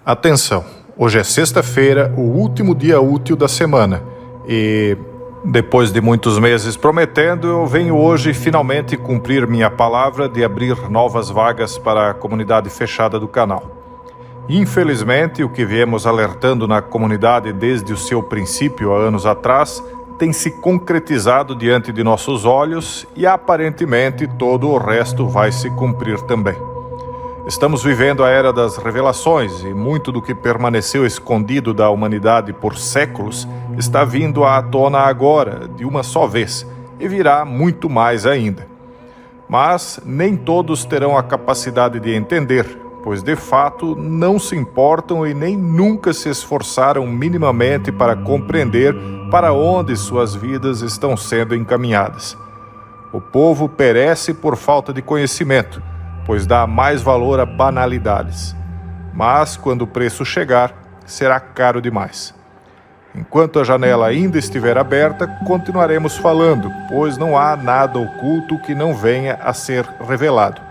Atenção, hoje é sexta-feira, o último dia útil da semana e, depois de muitos meses prometendo, eu venho hoje finalmente cumprir minha palavra de abrir novas vagas para a comunidade fechada do canal. Infelizmente, o que viemos alertando na comunidade desde o seu princípio há anos atrás tem se concretizado diante de nossos olhos e aparentemente todo o resto vai se cumprir também. Estamos vivendo a era das revelações e muito do que permaneceu escondido da humanidade por séculos está vindo à tona agora, de uma só vez, e virá muito mais ainda. Mas nem todos terão a capacidade de entender, pois de fato não se importam e nem nunca se esforçaram minimamente para compreender para onde suas vidas estão sendo encaminhadas. O povo perece por falta de conhecimento, pois dá mais valor a banalidades. Mas, quando o preço chegar, será caro demais. Enquanto a janela ainda estiver aberta, continuaremos falando, pois não há nada oculto que não venha a ser revelado.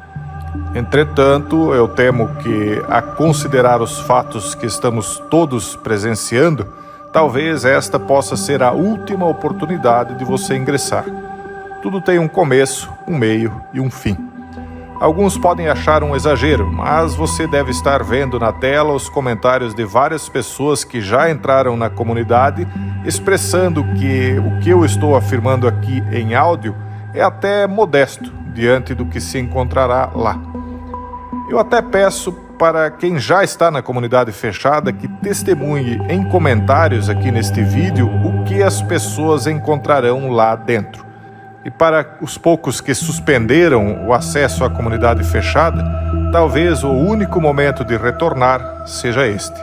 Entretanto, eu temo que, a considerar os fatos que estamos todos presenciando, talvez esta possa ser a última oportunidade de você ingressar. Tudo tem um começo, um meio e um fim. Alguns podem achar um exagero, mas você deve estar vendo na tela os comentários de várias pessoas que já entraram na comunidade, expressando que o que eu estou afirmando aqui em áudio é até modesto diante do que se encontrará lá. Eu até peço para quem já está na comunidade fechada que testemunhe em comentários aqui neste vídeo o que as pessoas encontrarão lá dentro. E para os poucos que suspenderam o acesso à comunidade fechada, talvez o único momento de retornar seja este.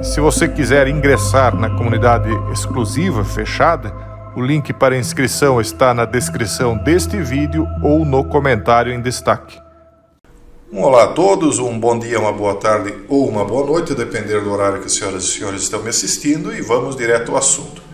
Se você quiser ingressar na comunidade exclusiva fechada, o link para inscrição está na descrição deste vídeo ou no comentário em destaque. Olá a todos, um bom dia, uma boa tarde ou uma boa noite, a depender do horário que as senhoras e senhores estão me assistindo, e vamos direto ao assunto.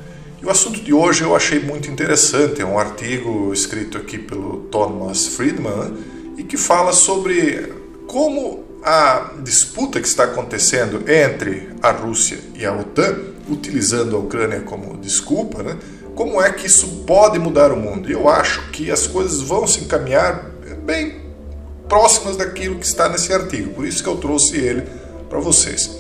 E o assunto de hoje eu achei muito interessante, é um artigo escrito aqui pelo Thomas Friedman e que fala sobre como a disputa que está acontecendo entre a Rússia e a OTAN, utilizando a Ucrânia como desculpa, como é que isso pode mudar o mundo. E eu acho que as coisas vão se encaminhar bem próximas daquilo que está nesse artigo, por isso que eu trouxe ele para vocês.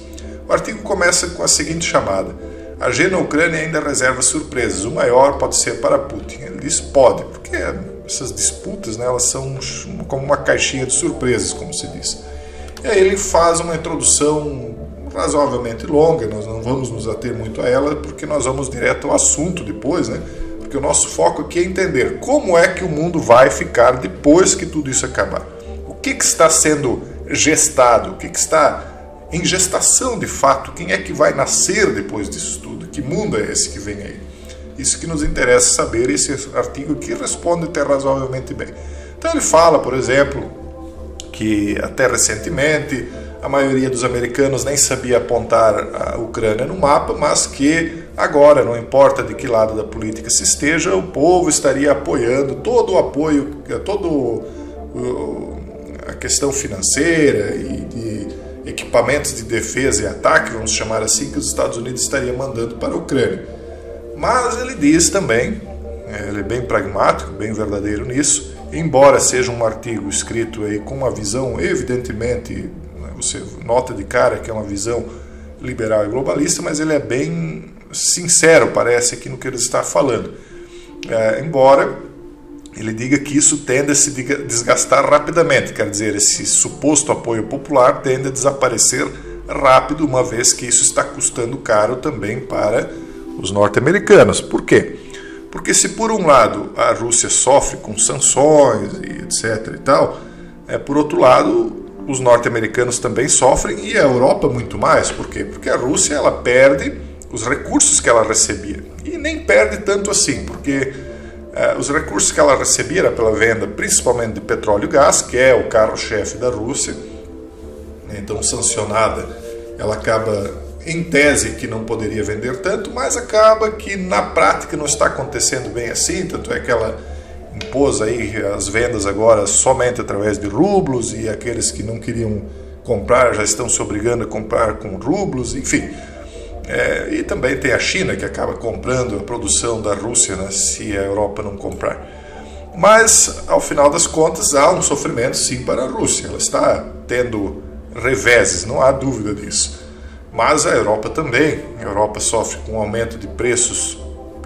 O artigo começa com a seguinte chamada: a agenda Ucrânia ainda reserva surpresas, o maior pode ser para Putin. Ele diz pode, porque essas disputas, elas são como uma caixinha de surpresas, como se diz. E aí ele faz uma introdução razoavelmente longa, nós não vamos nos ater muito a ela, porque nós vamos direto ao assunto depois, porque o nosso foco aqui é entender como é que o mundo vai ficar depois que tudo isso acabar. O que está sendo gestado, o que está em gestação de fato, quem é que vai nascer depois disso tudo, que mundo é esse que vem aí? Isso que nos interessa saber, esse artigo aqui responde até razoavelmente bem. Então ele fala, por exemplo, que até recentemente a maioria dos americanos nem sabia apontar a Ucrânia no mapa, mas que agora, não importa de que lado da política se esteja, o povo estaria apoiando todo o apoio, a questão financeira e de equipamentos de defesa e ataque, vamos chamar assim, que os Estados Unidos estaria mandando para a Ucrânia. Mas ele diz também, ele é bem pragmático, bem verdadeiro nisso, embora seja um artigo escrito aí com uma visão, evidentemente, você nota de cara que é uma visão liberal e globalista, mas ele é bem sincero, parece, aqui no que ele está falando. Embora ele diga que isso tende a se desgastar rapidamente, quer dizer, esse suposto apoio popular tende a desaparecer rápido, uma vez que isso está custando caro também para os norte-americanos. Por quê? Porque se por um lado a Rússia sofre com sanções e etc e tal, por outro lado os norte-americanos também sofrem e a Europa muito mais. Por quê? Porque a Rússia ela perde os recursos que ela recebia e nem perde tanto assim, porque os recursos que ela recebia era pela venda principalmente de petróleo e gás, que é o carro-chefe da Rússia. Então, sancionada, ela acaba, em tese, que não poderia vender tanto, mas acaba que na prática não está acontecendo bem assim, tanto é que ela impôs aí as vendas agora somente através de rublos, e aqueles que não queriam comprar, já estão se obrigando a comprar com rublos, enfim. E também tem a China, que acaba comprando a produção da Rússia, né, se a Europa não comprar. Mas, ao final das contas, há um sofrimento sim para a Rússia. Ela está tendo reveses, não há dúvida disso. Mas a Europa também. A Europa sofre com um aumento de preços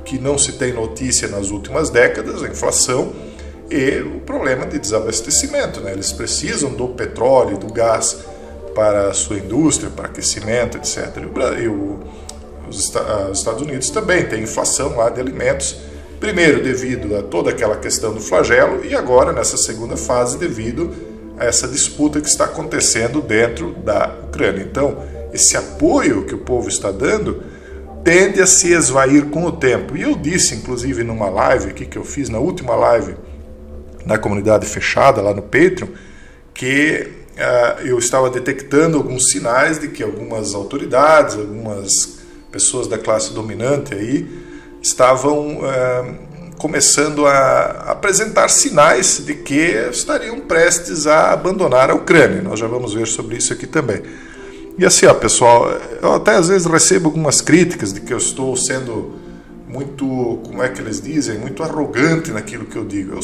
que não se tem notícia nas últimas décadas, a inflação e o problema de desabastecimento, né? Eles precisam do petróleo, do gás para a sua indústria, para aquecimento, etc. Os Estados Unidos também têm inflação lá de alimentos, primeiro devido a toda aquela questão do flagelo e agora nessa segunda fase devido a essa disputa que está acontecendo dentro da Ucrânia. Então, esse apoio que o povo está dando tende a se esvair com o tempo. E eu disse, inclusive, numa live aqui que eu fiz, na última live na comunidade fechada, lá no Patreon, que eu estava detectando alguns sinais de que algumas autoridades, algumas pessoas da classe dominante aí, estavam começando a apresentar sinais de que estariam prestes a abandonar a Ucrânia. Nós já vamos ver sobre isso aqui também. E assim, pessoal, eu até às vezes recebo algumas críticas de que eu estou sendo muito, como é que eles dizem, muito arrogante naquilo que eu digo.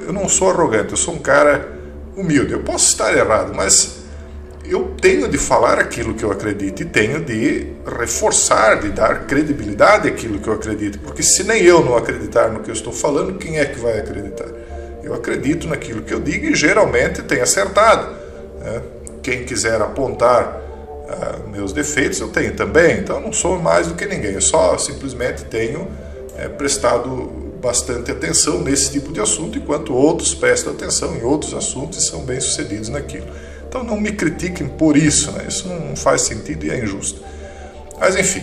Eu não sou arrogante, eu sou um cara humilde. Eu posso estar errado, mas eu tenho de falar aquilo que eu acredito e tenho de reforçar, de dar credibilidade àquilo que eu acredito. Porque se nem eu não acreditar no que eu estou falando, quem é que vai acreditar? Eu acredito naquilo que eu digo e geralmente tenho acertado, né? Quem quiser apontar meus defeitos, eu tenho também, então eu não sou mais do que ninguém, eu só simplesmente tenho prestado bastante atenção nesse tipo de assunto, enquanto outros prestam atenção em outros assuntos e são bem-sucedidos naquilo. Então não me critiquem por isso, né? Isso não faz sentido e é injusto. Mas enfim,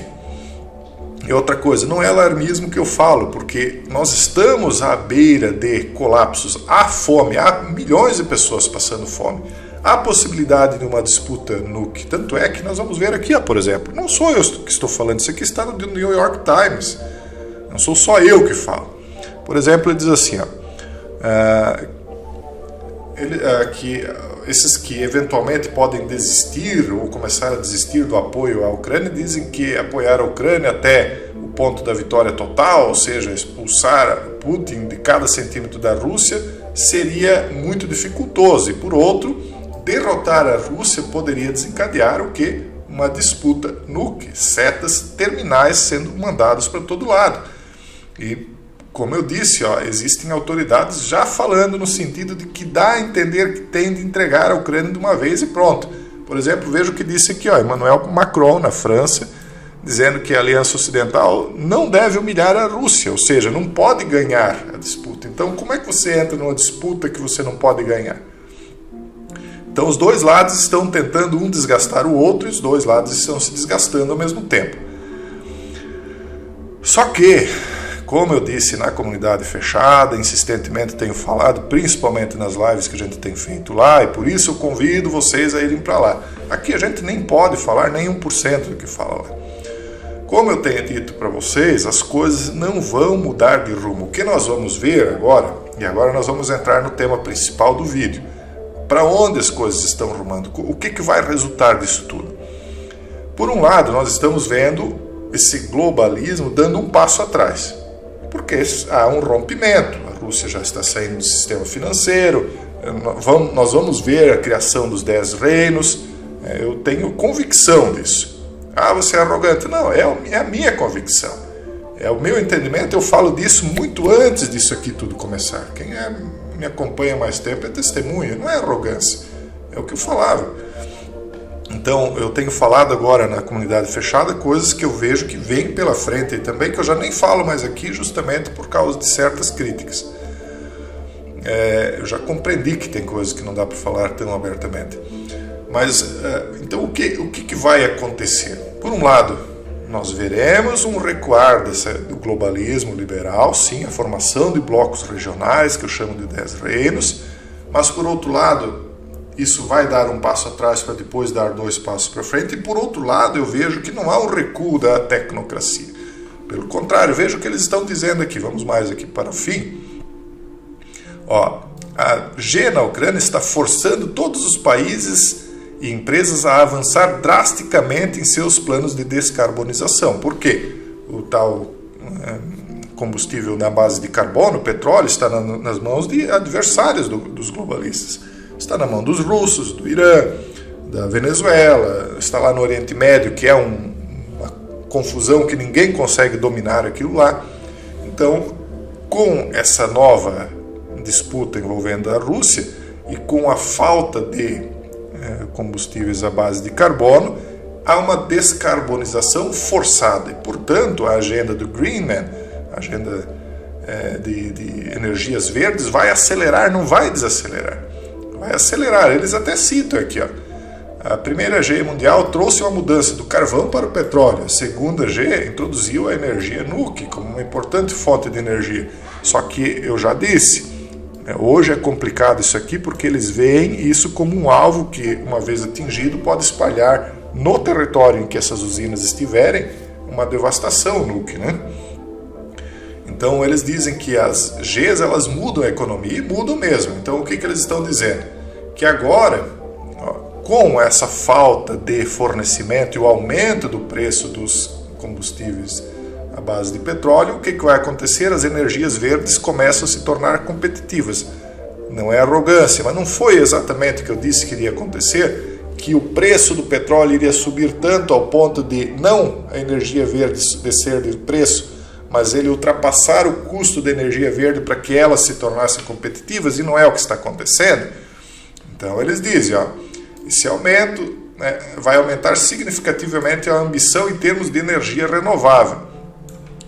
e outra coisa, não é alarmismo que eu falo, porque nós estamos à beira de colapsos, há fome, há milhões de pessoas passando fome. Há possibilidade de uma disputa nuclear, tanto é que nós vamos ver aqui, por exemplo, não sou eu que estou falando, isso aqui está no New York Times, não sou só eu que falo. Por exemplo, ele diz assim, que esses que eventualmente podem desistir ou começar a desistir do apoio à Ucrânia, dizem que apoiar a Ucrânia até o ponto da vitória total, ou seja, expulsar Putin de cada centímetro da Rússia, seria muito dificultoso, e por outro, derrotar a Rússia poderia desencadear o quê? Uma disputa nuclear, setas terminais sendo mandadas para todo lado. E, como eu disse, existem autoridades já falando no sentido de que dá a entender que tem de entregar a Ucrânia de uma vez e pronto. Por exemplo, veja o que disse aqui, Emmanuel Macron, na França, dizendo que a Aliança Ocidental não deve humilhar a Rússia, ou seja, não pode ganhar a disputa. Então, como é que você entra numa disputa que você não pode ganhar? Então os dois lados estão tentando um desgastar o outro e os dois lados estão se desgastando ao mesmo tempo. Só que, como eu disse na comunidade fechada, insistentemente tenho falado, principalmente nas lives que a gente tem feito lá, e por isso eu convido vocês a irem para lá. Aqui a gente nem pode falar nem 1% do que fala lá. Como eu tenho dito para vocês, as coisas não vão mudar de rumo. O que nós vamos ver agora, e agora nós vamos entrar no tema principal do vídeo, para onde as coisas estão rumando, o que vai resultar disso tudo. Por um lado, nós estamos vendo esse globalismo dando um passo atrás, porque há um rompimento, a Rússia já está saindo do sistema financeiro, nós vamos ver a criação dos 10 reinos, eu tenho convicção disso. Você é arrogante? Não, é a minha convicção, é o meu entendimento, eu falo disso muito antes disso aqui tudo começar. Quem me acompanha mais tempo é testemunha, não é arrogância, é o que eu falava. Então eu tenho falado agora na comunidade fechada coisas que eu vejo que vêm pela frente e também que eu já nem falo mais aqui justamente por causa de certas críticas. Eu já compreendi que tem coisas que não dá para falar tão abertamente. Mas então o que vai acontecer? Por um lado, nós veremos um recuar do globalismo liberal, sim, a formação de blocos regionais, que eu chamo de 10 reinos, mas por outro lado, isso vai dar um passo atrás para depois dar 2 passos para frente, e por outro lado eu vejo que não há um recuo da tecnocracia. Pelo contrário, veja o que eles estão dizendo aqui, vamos mais aqui para o fim. A G na Ucrânia está forçando todos os países e empresas a avançar drasticamente em seus planos de descarbonização. Por quê? O tal combustível na base de carbono, petróleo, está nas mãos de adversários dos globalistas. Está na mão dos russos, do Irã, da Venezuela, está lá no Oriente Médio, que é uma confusão que ninguém consegue dominar aquilo lá. Então, com essa nova disputa envolvendo a Rússia e com a falta de combustíveis à base de carbono, há uma descarbonização forçada. E, portanto, a agenda do Greenman, a agenda de energias verdes, vai acelerar, não vai desacelerar. Vai acelerar. Eles até citam aqui, ó. A primeira G mundial trouxe uma mudança do carvão para o petróleo. A segunda G introduziu a energia nuclear como uma importante fonte de energia. Só que eu já disse, hoje é complicado isso aqui porque eles veem isso como um alvo que, uma vez atingido, pode espalhar no território em que essas usinas estiverem uma devastação nuclear, né? Então eles dizem que as Gs elas mudam a economia e mudam mesmo. Então o que eles estão dizendo? Que agora, com essa falta de fornecimento e o aumento do preço dos combustíveis à base de petróleo, o que vai acontecer? As energias verdes começam a se tornar competitivas. Não é arrogância, mas não foi exatamente o que eu disse que iria acontecer, que o preço do petróleo iria subir tanto ao ponto de não a energia verde descer de preço, mas ele ultrapassar o custo da energia verde para que elas se tornassem competitivas, e não é o que está acontecendo. Então eles dizem, esse aumento vai aumentar significativamente a ambição em termos de energia renovável.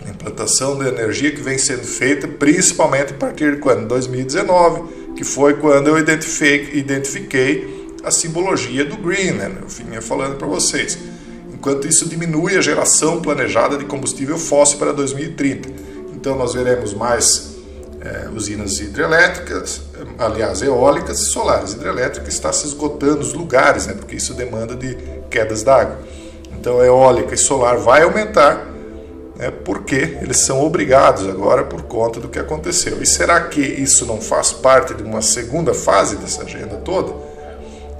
A implantação da energia que vem sendo feita principalmente a partir de quando? 2019, que foi quando eu identifiquei a simbologia do Greenman, eu vinha falando para vocês. Enquanto isso diminui a geração planejada de combustível fóssil para 2030. Então nós veremos mais usinas hidrelétricas, aliás, eólicas e solares. Hidrelétrica está se esgotando os lugares, porque isso demanda de quedas d'água. Então eólica e solar vai aumentar, porque eles são obrigados agora por conta do que aconteceu. E será que isso não faz parte de uma segunda fase dessa agenda toda?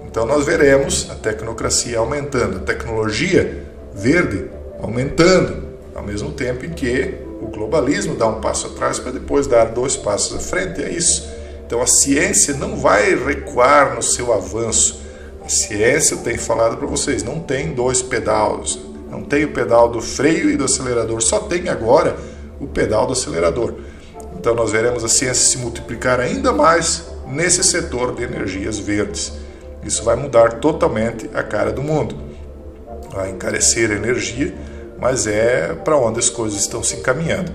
Então nós veremos a tecnocracia aumentando, a tecnologia verde aumentando, ao mesmo tempo em que o globalismo dá um passo atrás para depois dar 2 passos à frente. É isso. Então a ciência não vai recuar no seu avanço. A ciência, eu tenho falado para vocês, não tem 2 pedais. Não tem o pedal do freio e do acelerador, só tem agora o pedal do acelerador. Então nós veremos a ciência se multiplicar ainda mais nesse setor de energias verdes. Isso vai mudar totalmente a cara do mundo. Vai encarecer a energia, mas é para onde as coisas estão se encaminhando.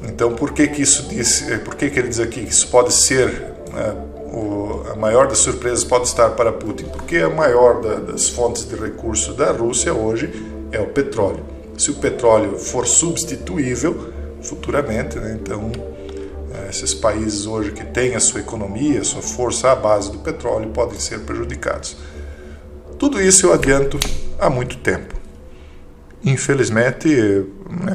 Então, por que ele diz aqui que isso pode ser, a maior das surpresas pode estar para Putin? Porque a maior das fontes de recurso da Rússia hoje é o petróleo. Se o petróleo for substituível futuramente, então esses países hoje que têm a sua economia, a sua força à base do petróleo podem ser prejudicados. Tudo isso eu adianto há muito tempo. Infelizmente,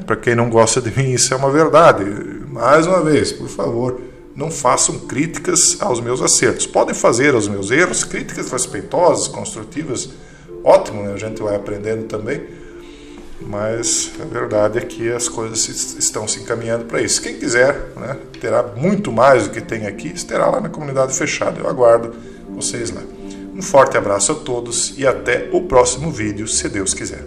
para quem não gosta de mim, isso é uma verdade. Mais uma vez, por favor, não façam críticas aos meus acertos. Podem fazer aos meus erros, críticas respeitosas, construtivas, ótimo, a gente vai aprendendo também. Mas a verdade é que as coisas estão se encaminhando para isso. Quem quiser, terá muito mais do que tem aqui, estará lá na comunidade fechada. Eu aguardo vocês lá. Um forte abraço a todos e até o próximo vídeo, se Deus quiser.